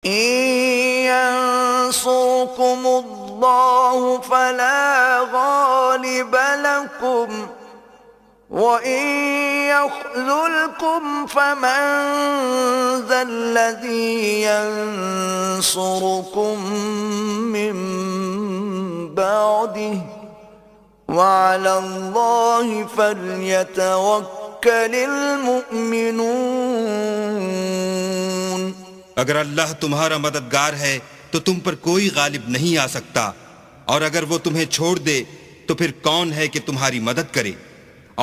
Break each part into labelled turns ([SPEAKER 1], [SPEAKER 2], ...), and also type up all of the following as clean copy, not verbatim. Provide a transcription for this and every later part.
[SPEAKER 1] إن ينصركم الله فلا غالب لكم وإن يخذلكم فمن ذا الذي ينصركم من بعده وعلى الله فليتوكل المؤمنون۔
[SPEAKER 2] اگر اللہ تمہارا مددگار ہے تو تم پر کوئی غالب نہیں آ سکتا، اور اگر وہ تمہیں چھوڑ دے تو پھر کون ہے کہ تمہاری مدد کرے؟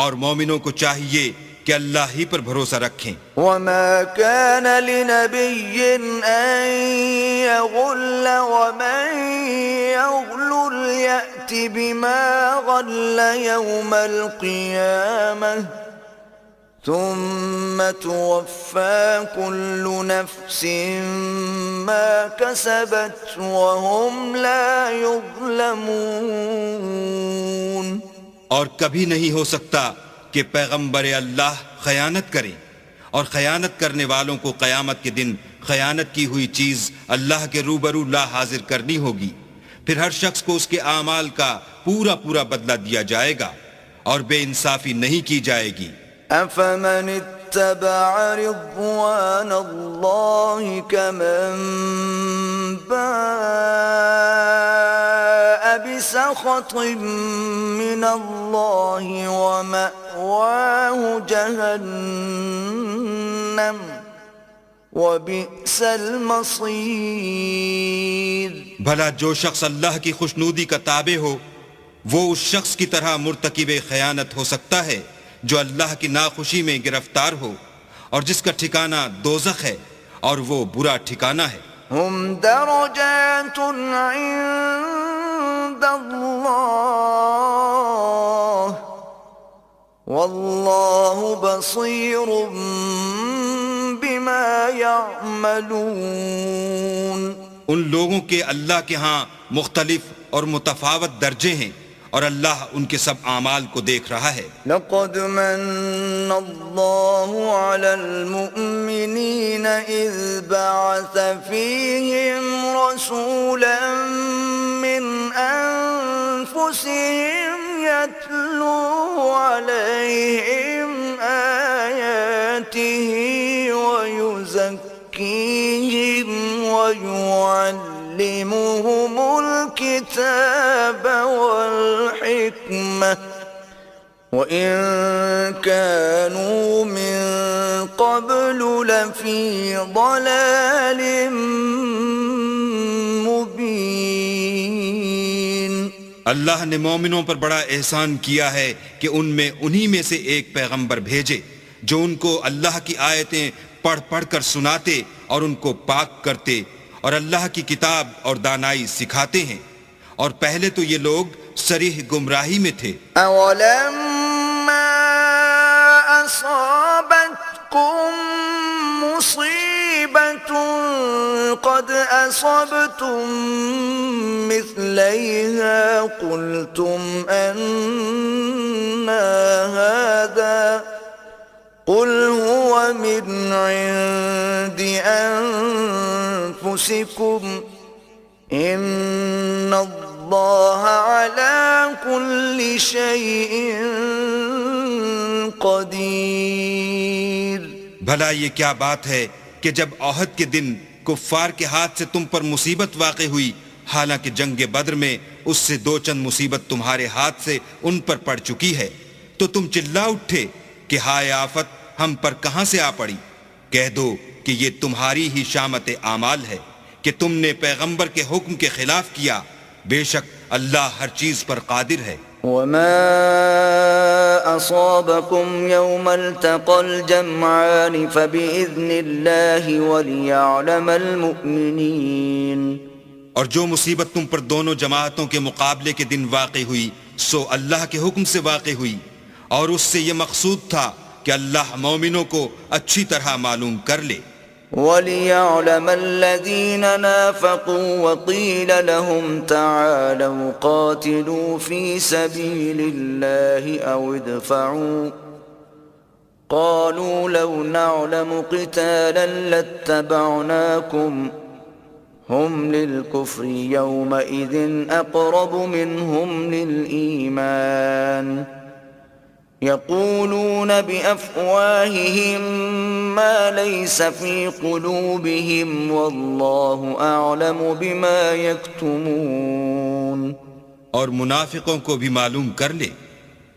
[SPEAKER 2] اور مومنوں کو چاہیے کہ اللہ ہی پر بھروسہ رکھیں۔
[SPEAKER 1] وما كان لنبي أن يغل ومن يغل يأت بما غل يوم القيامة ثم توفى كل نفس ما كسبت وهم لا يظلمون۔
[SPEAKER 2] اور کبھی نہیں ہو سکتا کہ پیغمبر اللہ خیانت کرے، اور خیانت کرنے والوں کو قیامت کے دن خیانت کی ہوئی چیز اللہ کے روبرو لا حاضر کرنی ہوگی، پھر ہر شخص کو اس کے اعمال کا پورا پورا بدلہ دیا جائے گا، اور بے انصافی نہیں کی جائے گی۔
[SPEAKER 1] أفمن اتبع رضوان الله كمن باء بسخط من الله ومأواه جهنم وبئس المصير۔
[SPEAKER 2] بھلا جو شخص اللہ کی خوشنودی کا تابع ہو وہ اس شخص کی طرح مرتکب خیانت ہو سکتا ہے جو اللہ کی ناخوشی میں گرفتار ہو، اور جس کا ٹھکانہ دوزخ ہے، اور وہ برا ٹھکانہ ہے۔
[SPEAKER 1] هم درجات عند الله والله بصير بما يعملون۔
[SPEAKER 2] ان لوگوں کے اللہ کے ہاں مختلف اور متفاوت درجے ہیں، اور اللہ ان کے سب اعمال کو دیکھ رہا ہے۔
[SPEAKER 1] لقد من الله على المؤمنين إذ بعث فيهم رسولا من أنفسهم يتلو عليهم آياته ويزكيهم ويعلمهم الكتاب والحكمة وإن كانوا من قبل لفي ضلال مبين۔
[SPEAKER 2] اللہ نے مومنوں پر بڑا احسان کیا ہے کہ ان میں انہی میں سے ایک پیغمبر بھیجے جو ان کو اللہ کی آیتیں پڑھ پڑھ کر سناتے اور ان کو پاک کرتے اور اللہ کی کتاب اور دانائی سکھاتے ہیں، اور پہلے تو یہ لوگ صریح گمراہی میں تھے۔
[SPEAKER 1] أَوَلَمَّا أَصَابَتْكُم مُّصِيبَةٌ قَدْ أَصَبْتُم مِّثْلَيْهَا قُلْتُمْ أَنَّىٰ هَٰذَا قُلْ هُوَ مِنْ عِندِ أَنفُسِكُمْ إِنَّ اللَّهَ عَلَىٰ كُلِّ شَيْءٍ قَدِيرٌ۔
[SPEAKER 2] بھلا یہ کیا بات ہے کہ جب احد کے دن کفار کے ہاتھ سے تم پر مصیبت واقع ہوئی، حالانکہ جنگ بدر میں اس سے دو چند مصیبت تمہارے ہاتھ سے ان پر پڑ چکی ہے، تو تم چلا اٹھے کہ ہائے آفت ہم پر کہاں سے آ پڑی؟ کہہ دو کہ یہ تمہاری ہی شامت اعمال ہے کہ تم نے پیغمبر کے حکم کے خلاف کیا، بے شک اللہ ہر چیز پر قادر ہے۔
[SPEAKER 1] وما أصابكم يوم التقى الجمعان فبإذن الله وليعلم المؤمنين۔
[SPEAKER 2] اور جو مصیبت تم پر دونوں جماعتوں کے مقابلے کے دن واقع ہوئی سو اللہ کے حکم سے واقع ہوئی، اور اس سے یہ مقصود تھا کہ اللہ مومنوں کو اچھی طرح معلوم کر لے۔
[SPEAKER 1] وَلِيَعْلَمَ الَّذِينَ نَافَقُوا وَقِيلَ لَهُمْ تَعَالَوْا قَاتِلُوا فِي سَبِيلِ اللَّهِ أَوْ ادْفَعُوا قَالُوا لَوْ نَعْلَمُ قِتَالًا لَاتَّبَعْنَاكُمْ هم للكفر يومئذ أقرب منهم للإيمان يقولون بأفواههم ما ليس في قلوبهم والله أعلم بما يكتمون.
[SPEAKER 2] اور منافقوں کو بھی معلوم کر لے،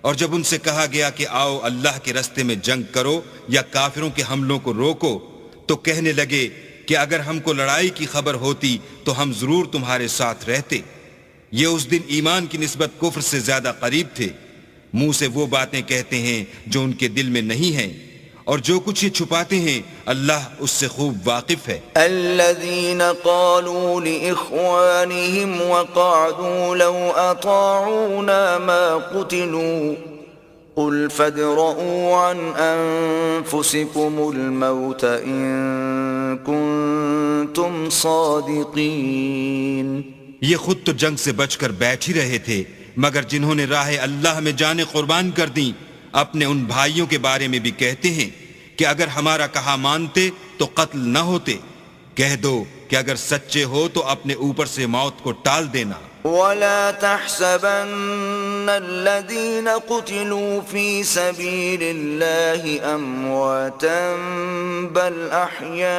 [SPEAKER 2] اور جب ان سے کہا گیا کہ آؤ اللہ کے راستے میں جنگ کرو یا کافروں کے حملوں کو روکو، تو کہنے لگے کہ اگر ہم کو لڑائی کی خبر ہوتی تو ہم ضرور تمہارے ساتھ رہتے. یہ اس دن ایمان کی نسبت کفر سے زیادہ قریب تھے. منہ سے وہ باتیں کہتے ہیں جو ان کے دل میں نہیں ہیں، اور جو کچھ یہ چھپاتے ہیں اللہ اس سے خوب واقف ہے.
[SPEAKER 1] الذين قالوا لإخوانهم وقعدوا لو أطاعونا ما قتلوا قل فادرءوا عن أنفسكم الموت إن كنتم صادقين.
[SPEAKER 2] یہ خود تو جنگ سے بچ کر بیٹھ ہی رہے تھے، مگر جنہوں نے راہ اللہ میں جانیں قربان کر دیں اپنے ان بھائیوں کے بارے میں بھی کہتے ہیں کہ اگر ہمارا کہا مانتے تو قتل نہ ہوتے. کہہ دو کہ اگر سچے ہو تو اپنے اوپر سے موت کو ٹال دینا.
[SPEAKER 1] ولا تحسبن الذين قتلوا في سبيل الله أمواتا بل أحياء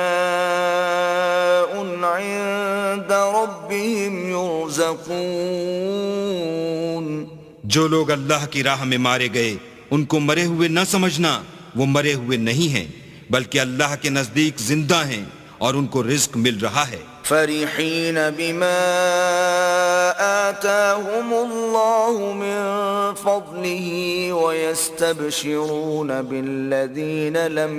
[SPEAKER 1] عند ربهم يرزقون.
[SPEAKER 2] جو لوگ اللہ کی راہ میں مارے گئے ان کو مرے ہوئے نہ سمجھنا، وہ مرے ہوئے نہیں ہیں بلکہ اللہ کے نزدیک زندہ ہیں اور ان کو رزق مل رہا ہے.
[SPEAKER 1] فرحين بما آتاهم الله من فضله ويستبشرون بالذين لم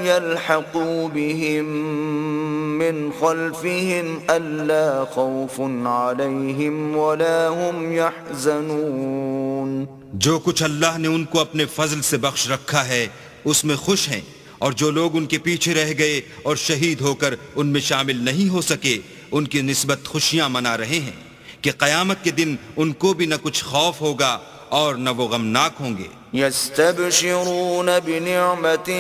[SPEAKER 1] يلحقوا بهم من خلفهم ألا خوف عليهم ولا هم يحزنون.
[SPEAKER 2] جو کچھ اللہ نے ان کو اپنے فضل سے بخش رکھا ہے اس میں خوش ہیں، اور جو لوگ ان کے پیچھے رہ گئے اور شہید ہو کر ان میں شامل نہیں ہو سکے ان کی نسبت خوشیاں منا رہے ہیں کہ قیامت کے دن ان کو بھی نہ کچھ خوف ہوگا اور نہ وہ غمناک ہوں گے.
[SPEAKER 1] يستبشرون بنعمة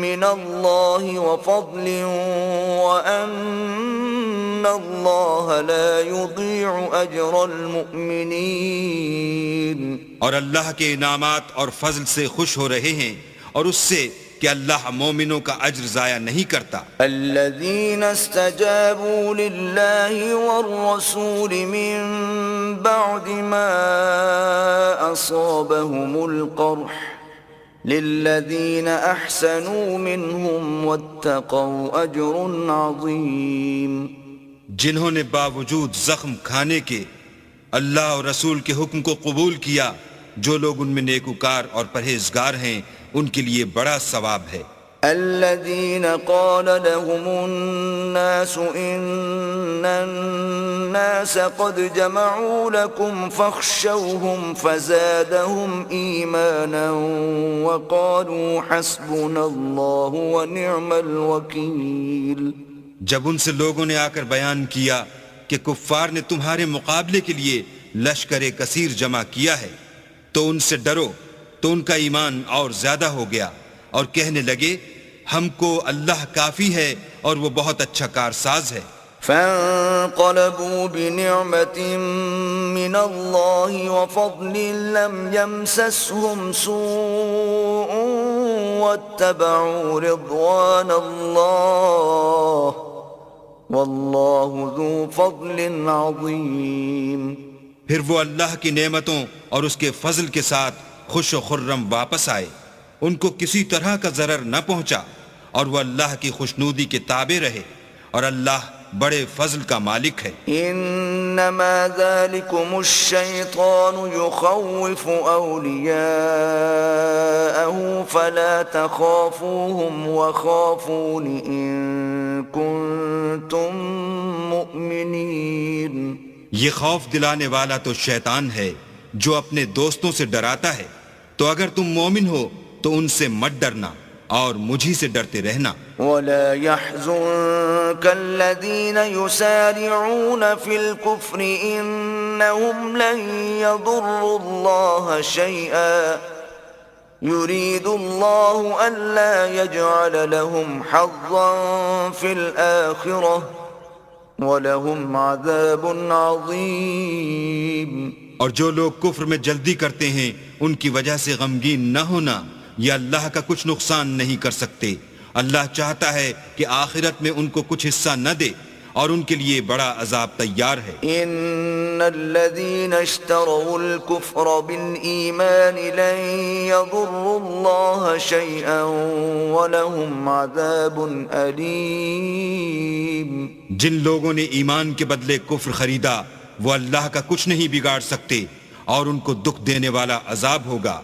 [SPEAKER 1] من الله وفضل وأن الله لا يضيع أجر المؤمنين.
[SPEAKER 2] اور اللہ کے انعامات اور فضل سے خوش ہو رہے ہیں اور اس سے کہ اللہ مومنوں کا اجر ضائع نہیں کرتا.
[SPEAKER 1] الذين استجابوا لله والرسول من بعد ما أصابهم القرح للذين أحسنوا منهم واتقوا أجر عظيم.
[SPEAKER 2] جنہوں نے باوجود زخم کھانے کے اللہ اور رسول کے حکم کو قبول کیا، جو لوگ ان میں نیکوکار اور پرہیزگار ہیں ان کے لیے بڑا ثواب ہے.
[SPEAKER 1] الذين قال لهم الناس إن الناس قد جمعوا لكم فاخشوهم فزادهم إيمانا وقالوا حسبنا الله ونعم الوكيل.
[SPEAKER 2] جب ان سے لوگوں نے آ کر بیان کیا کہ کفار نے تمہارے مقابلے کے لیے لشکر کثیر جمع کیا ہے تو ان سے ڈرو، تو ان کا ایمان اور زیادہ ہو گیا اور کہنے لگے ہم کو اللہ کافی ہے اور وہ بہت اچھا کارساز ہے.
[SPEAKER 1] فانقلبوا بنعمة من الله وفضل لم يمسسهم سوء واتبعوا رضوان الله والله ذو فضل عظيم.
[SPEAKER 2] پھر وہ اللہ کی نعمتوں اور اس کے فضل کے ساتھ خوش و خرم واپس آئے، ان کو کسی طرح کا ضرر نہ پہنچا اور وہ اللہ کی خوشنودی کے تابع رہے، اور اللہ بڑے فضل کا مالک ہے.
[SPEAKER 1] انما ذلكم الشیطان یخوف اولیاءه فلا تخافوهم وخافون ان کنتم مؤمنین.
[SPEAKER 2] یہ خوف دلانے والا تو شیطان ہے جو اپنے دوستوں سے ڈراتا ہے، تو اگر تم مومن ہو تو ان سے مت ڈرنا اور مجھی سے ڈرتے رہنا.
[SPEAKER 1] ولا يحزنك الذين يسارعون في الكفر إنهم لن يضروا الله شيئا يريد الله ألا يجعل لهم حظا في الآخرة وَلَهُمْ عَذَابٌ عَظِيمٌ۔
[SPEAKER 2] اور جو لوگ کفر میں جلدی کرتے ہیں ان کی وجہ سے غمگین نہ ہونا، یہ اللہ کا کچھ نقصان نہیں کر سکتے۔ اللہ چاہتا ہے کہ آخرت میں ان کو کچھ حصہ نہ دے اور ان کے لیے بڑا عذاب تیار ہے۔
[SPEAKER 1] إِنَّ الَّذِينَ اشْتَرَوُا الْكُفْرَ بِالْإِيمَانِ لَن يَضُرُّوا اللَّهَ شَيْئًا وَلَهُمْ عَذَابٌ أَلِيمٌ۔
[SPEAKER 2] جن لوگوں نے ایمان کے بدلے کفر خریدا وہ اللہ کا کچھ نہیں بگاڑ سکتے اور ان کو دکھ دینے والا عذاب ہوگا۔